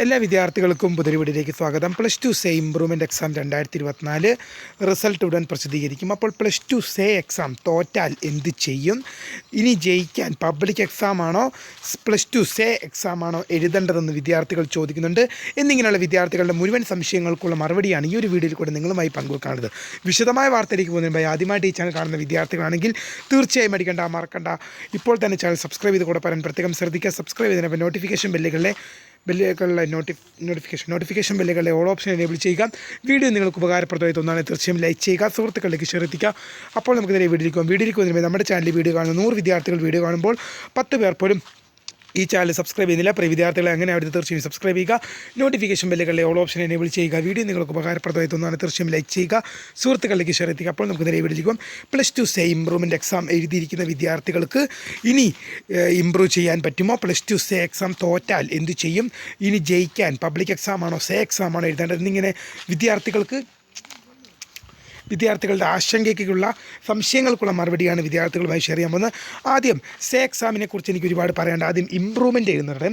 എല്ലാ വിദ്യാർത്ഥികൾക്കും പുതിയ വീഡിയോയിലേക്ക് സ്വാഗതം. Plus two say improvement exam 2024 result ഉടൻ പ്രസിദ്ധീകരിക്കും. അപ്പോൾ പ്ലസ് ടു സേ എക്സാം തോറ്റാൽ എന്ത് ചെയ്യും? ഇനി ജയിക്കാൻ പബ്ലിക് എക്സാമാണോ പ്ലസ് ടു സേ എക്സാമാണോ എഴുതേണ്ടതെന്ന് വിദ്യാർത്ഥികൾ ചോദിക്കുന്നുണ്ട്. എന്നിങ്ങനെയുള്ള വിദ്യാർത്ഥികളുടെ മുഴുവൻ സംശയങ്ങൾക്കുള്ള മറുപടിയാണ് ഈ ഒരു വീഡിയോയിൽ കൂടെ നിങ്ങളുമായി പങ്കുവെക്കാനുള്ളത്. വിശദമായ വാർത്തയിലേക്ക് പോകുന്നതിന് ആദ്യമായിട്ട് ഈ ചാനൽ കാണുന്ന വിദ്യാർത്ഥികളാണെങ്കിൽ തീർച്ചയായും മറക്കണ്ട ഇപ്പോൾ തന്നെ ചാനൽ സബ്സ്ക്രൈബ് ചെയ്ത് കൂടെ പറയാൻ പ്രത്യേകം ശ്രദ്ധിക്കുക. സബ്സ്ക്രൈബ് ചെയ്തതിനപ്പോൾ നോട്ടിഫിക്കേഷൻ ബെല്ലുകളിലെ നോട്ടിഫിക്കേഷൻ ബെല്ലുകളെ ഓൾ ഓപ്ഷൻ എനേബിൾ ചെയ്യുക. വീഡിയോ നിങ്ങൾക്ക് ഉപകാരപ്രദമായി തോന്നാണ് തീർച്ചയായും ലൈക്ക് ചെയ്യുക, സുഹൃത്തുക്കളിലേക്ക് ഷെയർ എത്തിക്കുക. അപ്പോൾ നമുക്ക് നേരെ വീഡിയോയിലേക്ക് പോകുന്നതിന് നമ്മുടെ ചാനലിൽ വീഡിയോ കാണുന്ന 100 വിദ്യാർത്ഥികൾ വീഡിയോ കാണുമ്പോൾ 10 പേർ പോലും ഈ ചാനൽ സബ്സ്ക്രൈബ് ചെയ്യുന്നില്ല. പ്രിയ വിദ്യാർത്ഥികളെ അങ്ങനെ അവിടെ തീർച്ചയായും സബ്സ്ക്രൈബ് ചെയ്യുക. നോട്ടിഫിക്കേഷൻ ബെല്ലുകളിലെ ഓൾ ഓപ്ഷൻ എനേബിൾ ചെയ്യുക. വീഡിയോ നിങ്ങൾക്ക് ഉപകാരപ്രദമായി തോന്നാണ് തീർച്ചയായും ലൈക്ക് ചെയ്യുക, സുഹൃത്തുക്കളിലേക്ക് ഷെയർ എത്തിക്കുക. അപ്പോൾ നമുക്ക് നേരെ വീഡിയോയിലേക്ക് plus two say improvement exam എഴുതിയിരിക്കുന്ന വിദ്യാർത്ഥികൾക്ക് ഇനി ഇമ്പ്രൂവ് ചെയ്യാൻ പറ്റുമോ? പ്ലസ് ടു സേ എക്സാം തോറ്റാൽ എന്ത് ചെയ്യും? ഇനി ജയിക്കാൻ പബ്ലിക് എക്സാമാണോ സേ എക്സാമാണോ എഴുതേണ്ടത്? എന്നിങ്ങനെ വിദ്യാർത്ഥികളുടെ ആശങ്കയ്ക്കുള്ള സംശയങ്ങൾക്കുള്ള മറുപടിയാണ് വിദ്യാർത്ഥികളുമായി ഷെയർ ചെയ്യാൻ പോകുന്നത്. ആദ്യം സേ എക്സാമിനെ കുറിച്ച് എനിക്ക് ഒരുപാട് പറയേണ്ട. ആദ്യം ഇമ്പ്രൂവ്മെൻറ്റ് എഴുതുന്നത്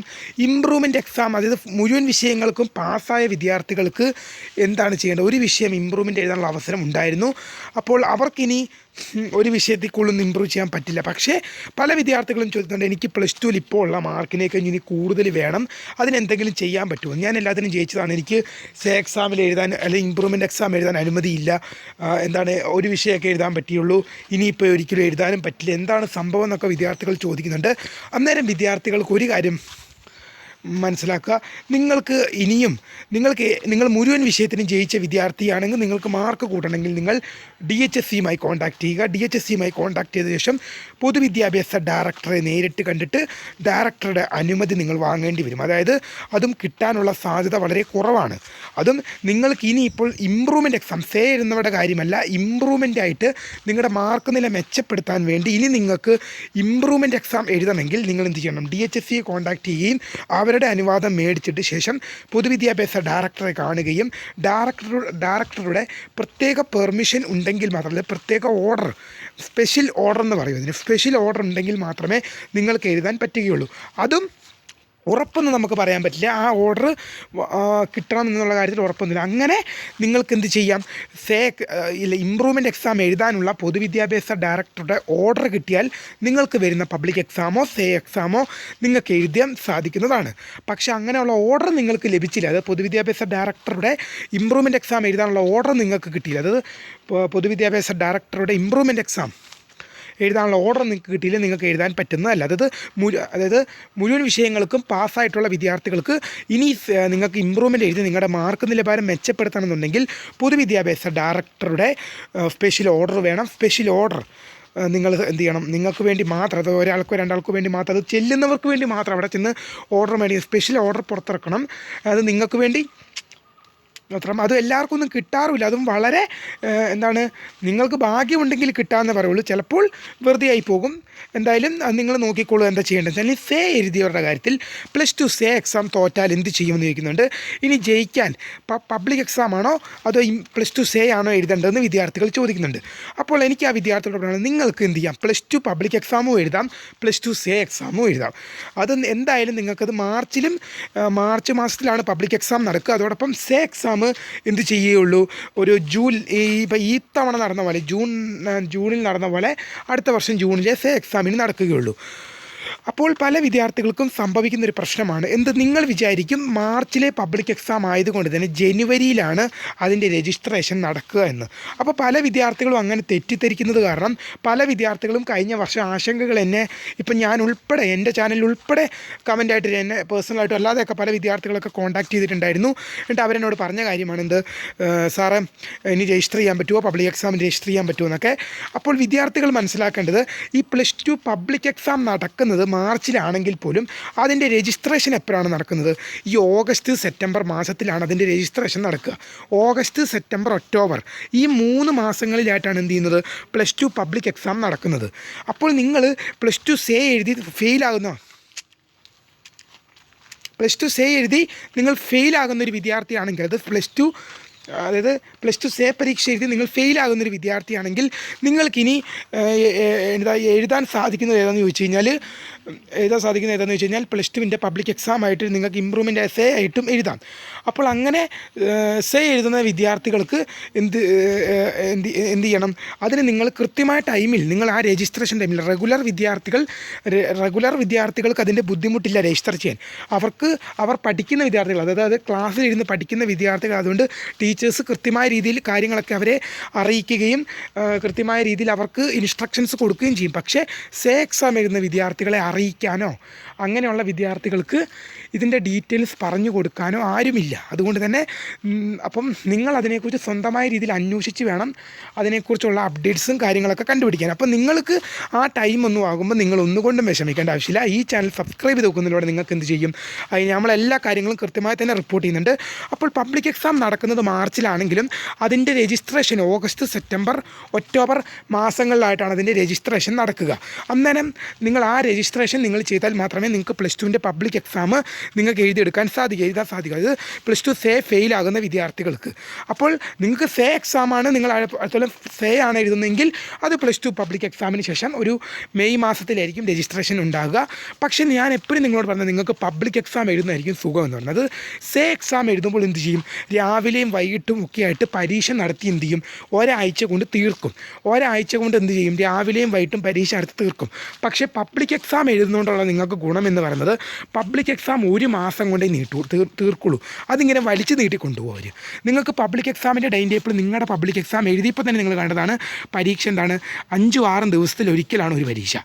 ഇമ്പ്രൂവ്മെൻറ്റ് എക്സാം, അതായത് മുഴുവൻ വിഷയങ്ങൾക്കും പാസ്സായ വിദ്യാർത്ഥികൾക്ക് എന്താണ് ചെയ്യേണ്ടത്? ഒരു വിഷയം ഇമ്പ്രൂവ്മെൻറ്റ് എഴുതാനുള്ള അവസരം ഉണ്ടായിരുന്നു. അപ്പോൾ അവർക്കിനി ഒരു വിഷയത്തിൽ കൂടുതലൊന്നും ഇമ്പ്രൂവ് ചെയ്യാൻ പറ്റില്ല. പക്ഷേ പല വിദ്യാർത്ഥികളും ചോദിക്കുന്നുണ്ട്, എനിക്ക് പ്ലസ് ടുവിൽ ഇപ്പോൾ ഉള്ള മാർക്കിനേക്ക് ഇനി കൂടുതൽ വേണം, അതിനെന്തെങ്കിലും ചെയ്യാൻ പറ്റുമോ? ഞാൻ എല്ലാത്തിനും ജയിച്ചതാണ്, എനിക്ക് സേ എക്സാമിൽ എഴുതാൻ അല്ലെങ്കിൽ ഇമ്പ്രൂവ്മെൻറ്റ് എക്സാം എഴുതാൻ അനുമതിയില്ല, ഒരു വിഷയമൊക്കെ എഴുതാൻ പറ്റുള്ളൂ, ഇനിയിപ്പോൾ ഒരിക്കലും എഴുതാനും പറ്റില്ല, എന്താണ് സംഭവം എന്നൊക്കെ വിദ്യാർത്ഥികൾ ചോദിക്കുന്നുണ്ട്. അന്നേരം വിദ്യാർത്ഥികൾക്ക് ഒരു കാര്യം മനസ്സിലാക്കുക, നിങ്ങൾ മുഴുവൻ വിഷയത്തിനും ജയിച്ച വിദ്യാർത്ഥിയാണെങ്കിൽ നിങ്ങൾക്ക് മാർക്ക് കൂട്ടണമെങ്കിൽ നിങ്ങൾ DHSCയുമായി കോൺടാക്റ്റ് ചെയ്യുക. DHSCയുമായി കോൺടാക്റ്റ് ചെയ്ത ശേഷം പൊതുവിദ്യാഭ്യാസ ഡയറക്ടറെ നേരിട്ട് കണ്ടിട്ട് ഡയറക്ടറുടെ അനുമതി നിങ്ങൾ വാങ്ങേണ്ടി വരും. അതായത് അതും കിട്ടാനുള്ള സാധ്യത വളരെ കുറവാണ്. അതും നിങ്ങൾക്ക് ഇനിയിപ്പോൾ ഇമ്പ്രൂവ്മെൻറ്റ് എക്സാം സേ എഴുതുന്നവരുടെ കാര്യമല്ല, ഇമ്പ്രൂവ്മെൻ്റ് ആയിട്ട് നിങ്ങളുടെ മാർക്ക് നില മെച്ചപ്പെടുത്താൻ വേണ്ടി ഇനി നിങ്ങൾക്ക് ഇമ്പ്രൂവ്മെൻറ്റ് എക്സാം എഴുതണമെങ്കിൽ നിങ്ങൾ എന്ത് ചെയ്യണം? DHSCയെ കോൺടാക്റ്റ് ചെയ്യുകയും അവരുടെ അനുവാദം മേടിച്ചിട്ട് ശേഷം പൊതുവിദ്യാഭ്യാസ ഡയറക്ടറെ കാണുകയും ഡയറക്ടറുടെ പ്രത്യേക പെർമിഷൻ ഉണ്ടെങ്കിൽ മാത്രമല്ല, പ്രത്യേക ഓർഡർ, സ്പെഷ്യൽ ഓർഡർ എന്ന് പറയും ഇതിന്, സ്പെഷ്യൽ ഓർഡർ ഉണ്ടെങ്കിൽ മാത്രമേ നിങ്ങൾക്ക് എഴുതാൻ പറ്റുകയുള്ളൂ. അതും ഉറപ്പൊന്നും നമുക്ക് പറയാൻ പറ്റില്ല, ആ ഓർഡർ കിട്ടണം എന്നുള്ള കാര്യത്തിൽ ഉറപ്പൊന്നുമില്ല. അങ്ങനെ നിങ്ങൾക്ക് എന്ത് ചെയ്യാം? ഇമ്പ്രൂവ്മെൻറ്റ് എക്സാം എഴുതാനുള്ള പൊതുവിദ്യാഭ്യാസ ഡയറക്ടറുടെ ഓർഡർ കിട്ടിയാൽ നിങ്ങൾക്ക് വരുന്ന പബ്ലിക് എക്സാമോ സേ എക്സാമോ നിങ്ങൾക്ക് എഴുതാൻ സാധിക്കുന്നതാണ്. പക്ഷേ അങ്ങനെയുള്ള ഓർഡർ നിങ്ങൾക്ക് ലഭിച്ചില്ല, അത് പൊതുവിദ്യാഭ്യാസ ഡയറക്ടറുടെ ഇമ്പ്രൂവ്മെൻറ്റ് എക്സാം എഴുതാനുള്ള ഓർഡർ നിങ്ങൾക്ക് കിട്ടിയില്ല, അതായത് പൊതുവിദ്യാഭ്യാസ ഡയറക്ടറുടെ ഇമ്പ്രൂവ്മെൻറ്റ് എക്സാം എഴുതാനുള്ള ഓർഡർ നിങ്ങൾക്ക് കിട്ടിയില്ല, നിങ്ങൾക്ക് എഴുതാൻ പറ്റുന്നതല്ല. അതായത് മുഴുവൻ വിഷയങ്ങൾക്കും പാസ്സായിട്ടുള്ള വിദ്യാർത്ഥികൾക്ക് ഇനി നിങ്ങൾക്ക് ഇമ്പ്രൂവ്മെൻറ്റ് എഴുതി നിങ്ങളുടെ മാർക്ക് നിലവാരം മെച്ചപ്പെടുത്തണമെന്നുണ്ടെങ്കിൽ പൊതുവിദ്യാഭ്യാസ ഡയറക്ടറുടെ സ്പെഷ്യൽ ഓർഡർ വേണം. സ്പെഷ്യൽ ഓർഡർ നിങ്ങൾ എന്ത് ചെയ്യണം? നിങ്ങൾക്ക് വേണ്ടി മാത്രം, അത് ഒരാൾക്കോ രണ്ടാൾക്കോ വേണ്ടി മാത്രം, അത് ചെല്ലുന്നവർക്ക് വേണ്ടി മാത്രം അവിടെ ചെന്ന് ഓർഡർ മേടിക്കും, സ്പെഷ്യൽ ഓർഡർ പുറത്തിറക്കണം. അത് നിങ്ങൾക്ക് വേണ്ടി മാത്രം, അത് എല്ലാവർക്കും ഒന്നും കിട്ടാറില്ല. അതും വളരെ നിങ്ങൾക്ക് ഭാഗ്യമുണ്ടെങ്കിൽ കിട്ടാമെന്ന് പറയുള്ളൂ, ചിലപ്പോൾ വെറുതെ ആയി പോകും. എന്തായാലും അത് നിങ്ങൾ നോക്കിക്കോളൂ എന്താ ചെയ്യേണ്ടത്. എന്നാൽ സേ എഴുതിയവരുടെ കാര്യത്തിൽ പ്ലസ് ടു സേ എക്സാം തോറ്റാൽ എന്ത് ചെയ്യുമെന്ന് ചോദിക്കുന്നുണ്ട്. ഇനി ജയിക്കാൻ പബ്ലിക് എക്സാം ആണോ അതോ പ്ലസ് ടു സേ ആണോ എഴുതേണ്ടതെന്ന് വിദ്യാർത്ഥികൾ ചോദിക്കുന്നുണ്ട്. അപ്പോൾ എനിക്ക് ആ വിദ്യാർത്ഥികളോട് പറയുന്നത്, നിങ്ങൾക്ക് എന്ത് ചെയ്യാം? പ്ലസ് ടു പബ്ലിക് എക്സാമും എഴുതാം, പ്ലസ് ടു സേ എക്സാമും എഴുതാം. അത് എന്തായാലും നിങ്ങൾക്കത് മാർച്ച് മാസത്തിലാണ് പബ്ലിക് എക്സാം നടക്കുക. അതോടൊപ്പം സേ എക്സാം എന്ത് ചെയ്യുകയുള്ളൂ? ഒരു ഈ തവണ നടന്ന പോലെ ജൂണിൽ നടന്ന പോലെ അടുത്ത വർഷം ജൂണിലെ സേ എക്സാമിന് നടക്കുകയുള്ളൂ. അപ്പോൾ പല വിദ്യാർത്ഥികൾക്കും സംഭവിക്കുന്നൊരു പ്രശ്നമാണ് നിങ്ങൾ വിചാരിക്കും മാർച്ചിലെ പബ്ലിക് എക്സാം ആയതുകൊണ്ട് തന്നെ ജനുവരിയിലാണ് അതിൻ്റെ രജിസ്ട്രേഷൻ നടക്കുക എന്ന്. അപ്പോൾ പല വിദ്യാർത്ഥികളും അങ്ങനെ തെറ്റിദ്ധരിക്കുന്നത് കാരണം പല വിദ്യാർത്ഥികളും കഴിഞ്ഞ വർഷം ആശങ്കകൾ ഇപ്പം ഞാൻ ഉൾപ്പെടെ എൻ്റെ ചാനലിൽ ഉൾപ്പെടെ കമൻ്റായിട്ട് എന്നെ പേഴ്സണലായിട്ടും അല്ലാതെയൊക്കെ പല വിദ്യാർത്ഥികളൊക്കെ കോൺടാക്ട് ചെയ്തിട്ടുണ്ടായിരുന്നു. എന്നിട്ട് അവരെന്നോട് പറഞ്ഞ കാര്യമാണ്, സാറേ ഇനി രജിസ്റ്റർ ചെയ്യാൻ പറ്റുമോ, പബ്ലിക് എക്സാമിന് രജിസ്റ്റർ ചെയ്യാൻ പറ്റുമോ എന്നൊക്കെ. അപ്പോൾ വിദ്യാർത്ഥികൾ മനസ്സിലാക്കേണ്ടത്, ഈ പ്ലസ് ടു പബ്ലിക് എക്സാം നടക്കുന്നത് മാർച്ചിലാണെങ്കിൽ പോലും അതിൻ്റെ രജിസ്ട്രേഷൻ എപ്പോഴാണ് നടക്കുന്നത്? ഈ ഓഗസ്റ്റ് സെപ്റ്റംബർ മാസത്തിലാണ് അതിൻ്റെ രജിസ്ട്രേഷൻ നടക്കുക. ഓഗസ്റ്റ് സെപ്റ്റംബർ ഒക്ടോബർ ഈ 3 മാസങ്ങളിലായിട്ടാണ് എന്ത് ചെയ്യുന്നത്? പ്ലസ് ടു പബ്ലിക് എക്സാം നടക്കുന്നത്. അപ്പോൾ നിങ്ങൾ പ്ലസ് ടു സേ എഴുതി നിങ്ങൾ ഫെയിലാകുന്നൊരു വിദ്യാർത്ഥിയാണെങ്കിൽ, അത് പ്ലസ് ടു സേ പരീക്ഷ എഴുതി നിങ്ങൾ ഫെയിലാകുന്നൊരു വിദ്യാർത്ഥിയാണെങ്കിൽ നിങ്ങൾക്കിനി എഴുതാൻ സാധിക്കുന്നത് ഏതാണെന്ന് ചോദിച്ചു കഴിഞ്ഞാൽ എഴുതാൻ സാധിക്കുന്നത് ഏതാണെന്ന് വെച്ച് കഴിഞ്ഞാൽ പ്ലസ് ടുവിൻ്റെ പബ്ലിക് എക്സാം ആയിട്ട് നിങ്ങൾക്ക് ഇമ്പ്രൂവ്മെൻ്റ് എസ്സേ ആയിട്ടും എഴുതാം. അപ്പോൾ അങ്ങനെ എസ്സേ എഴുതുന്ന വിദ്യാർത്ഥികൾക്ക് എന്ത് ചെയ്യണം, അതിന് നിങ്ങൾ കൃത്യമായ ടൈമിൽ നിങ്ങൾ ആ രജിസ്ട്രേഷൻ ടൈമിൽ റെഗുലർ വിദ്യാർത്ഥികൾക്ക് അതിൻ്റെ ബുദ്ധിമുട്ടില്ല രജിസ്റ്റർ ചെയ്യാൻ. അവർ പഠിക്കുന്ന വിദ്യാർത്ഥികൾ, അതായത് ക്ലാസ്സിൽ ഇരുന്ന് പഠിക്കുന്ന വിദ്യാർത്ഥികൾ, അതുകൊണ്ട് ടീച്ചേഴ്സ് കൃത്യമായ രീതിയിൽ കാര്യങ്ങളൊക്കെ അവരെ അറിയിക്കുകയും കൃത്യമായ രീതിയിൽ അവർക്ക് ഇൻസ്ട്രക്ഷൻസ് കൊടുക്കുകയും ചെയ്യും. പക്ഷേ എക്സാം എഴുതുന്ന വിദ്യാർത്ഥികളെ അറിയിക്കാനോ അങ്ങനെയുള്ള വിദ്യാർത്ഥികൾക്ക് ഇതിൻ്റെ ഡീറ്റെയിൽസ് പറഞ്ഞു കൊടുക്കാനോ ആരുമില്ല. അതുകൊണ്ട് തന്നെ അപ്പം നിങ്ങൾ അതിനെക്കുറിച്ച് സ്വന്തമായ രീതിയിൽ അന്വേഷിച്ച് വേണം അതിനെക്കുറിച്ചുള്ള അപ്ഡേറ്റ്സും കാര്യങ്ങളൊക്കെ കണ്ടുപിടിക്കാൻ. അപ്പം നിങ്ങൾക്ക് ആ ടൈം ഒന്നും ആകുമ്പോൾ നിങ്ങൾ ഒന്നുകൊണ്ടും വിഷമിക്കേണ്ട ആവശ്യമില്ല. ഈ ചാനൽ സബ്സ്ക്രൈബ് ചെയ്ത് നോക്കുന്നതിലൂടെ നിങ്ങൾക്ക് എന്ത് ചെയ്യും, അതിന് നമ്മളെല്ലാ കാര്യങ്ങളും കൃത്യമായി തന്നെ റിപ്പോർട്ട് ചെയ്യുന്നുണ്ട്. അപ്പോൾ പബ്ലിക് എക്സാം നടക്കുന്നത് മാർച്ചിലാണെങ്കിലും അതിൻ്റെ രജിസ്ട്രേഷൻ ഓഗസ്റ്റ്, സെപ്റ്റംബർ, ഒക്ടോബർ മാസങ്ങളിലായിട്ടാണ് അതിൻ്റെ രജിസ്ട്രേഷൻ നടക്കുക. അന്നേരം നിങ്ങൾ ആ രജിസ്ട്രേഷൻ നിങ്ങൾ ചെയ്താൽ മാത്രമേ നിങ്ങൾക്ക് പ്ലസ് ടുവിൻ്റെ പബ്ലിക് എക്സാം നിങ്ങൾക്ക് എഴുതാൻ സാധിക്കും. അത് പ്ലസ് ടു ഫെയിലാകുന്ന വിദ്യാർത്ഥികൾക്ക്. അപ്പോൾ നിങ്ങൾക്ക് എക്സാമാണ് നിങ്ങൾ അതുപോലെ ആണ് എഴുതുന്നതെങ്കിൽ അത് പ്ലസ് ടു പബ്ലിക് എക്സാമിന് ശേഷം ഒരു മെയ് മാസത്തിലായിരിക്കും രജിസ്ട്രേഷൻ ഉണ്ടാകുക. പക്ഷേ ഞാൻ എപ്പോഴും നിങ്ങളോട് പറഞ്ഞത് നിങ്ങൾക്ക് പബ്ലിക് എക്സാം എഴുതുന്നതായിരിക്കും സുഖം എന്ന് പറഞ്ഞത്. എക്സാം എഴുതുമ്പോൾ എന്ത് ചെയ്യും, രാവിലെയും വൈകിട്ടും ഒക്കെ ആയിട്ട് പരീക്ഷ നടത്തി എന്ത് ചെയ്യും, ഒരാഴ്ച കൊണ്ട് തീർക്കും. ഒരാഴ്ച കൊണ്ട് എന്ത് ചെയ്യും, രാവിലെയും വൈകിട്ടും പരീക്ഷ നടത്തി തീർക്കും. പക്ഷേ പബ്ലിക് എക്സാം എഴുതുന്നതുകൊണ്ടുള്ള നിങ്ങൾക്ക് ഗുണമെന്ന് പറയുന്നത് പബ്ലിക് എക്സാം ഒരു മാസം കൊണ്ടേ തീർക്കുള്ളൂ. അതിങ്ങനെ വലിച്ചു നീട്ടിക്കൊണ്ടുപോകും അവർ. നിങ്ങൾക്ക് പബ്ലിക് എക്സാമിൻ്റെ ടൈം ടേബിൾ നിങ്ങളുടെ പബ്ലിക് എക്സാം എഴുതിയപ്പോൾ തന്നെ നിങ്ങൾ കണ്ടതാണ്. പരീക്ഷ എന്താണ്, 5-6 ദിവസത്തിൽ ഒരിക്കലാണ് ഒരു പരീക്ഷ.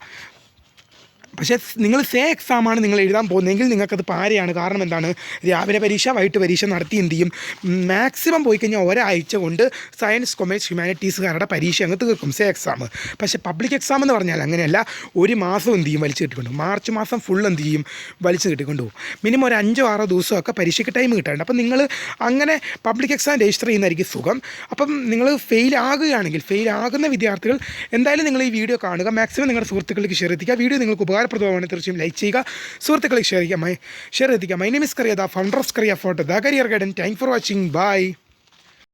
പക്ഷേ നിങ്ങൾ എക്സാമാണ് നിങ്ങൾ എഴുതാൻ പോകുന്നതെങ്കിൽ നിങ്ങൾക്കത് പാരയാണ്. കാരണം എന്താണ്, രാവിലെ പരീക്ഷ വൈകിട്ട് പരീക്ഷ നടത്തി എന്ത് ചെയ്യും, മാക്സിമം പോയി കഴിഞ്ഞാൽ ഒരാഴ്ച കൊണ്ട് സയൻസ്, കൊമേഴ്സ്, ഹ്യൂമാനിറ്റീസുകാരുടെ പരീക്ഷ അങ്ങ് തീർക്കും എക്സാം. പക്ഷേ പബ്ലിക് എക്സാം എന്ന് പറഞ്ഞാൽ അങ്ങനെയല്ല, ഒരു മാസം എന്ത് ചെയ്യും, വലിച്ചു കിട്ടിക്കൊണ്ടുപോകും. മാർച്ച് മാസം ഫുൾ എന്ത് ചെയ്യും, വലിച്ചു കിട്ടിക്കൊണ്ടുപോകും. മിനിമം ഒരു 5-6 ദിവസമൊക്കെ പരീക്ഷയ്ക്ക് ടൈം കിട്ടാറുണ്ട്. അപ്പം നിങ്ങൾ അങ്ങനെ പബ്ലിക് എക്സാം രജിസ്റ്റർ ചെയ്യുന്നതായിരിക്കും സുഖം. അപ്പം നിങ്ങൾ ഫെയിലാകുന്ന വിദ്യാർത്ഥികൾ എന്തായാലും നിങ്ങൾ ഈ വീഡിയോ കാണുക, മാക്സിമം നിങ്ങളുടെ സുഹൃത്തുക്കൾക്ക് ഷെയർ എത്തിക്കുക. വീഡിയോ നിങ്ങൾക്ക് ഉപകാരപ്രദമാണ്, തീർച്ചയായും ലൈക്ക് ചെയ്യുക, സുഹൃത്തുക്കളെ ഷെയർ എത്തിക്കുക. My name is Kariya, the founder of Kariya photo, the career guidance. Thank for watching. By.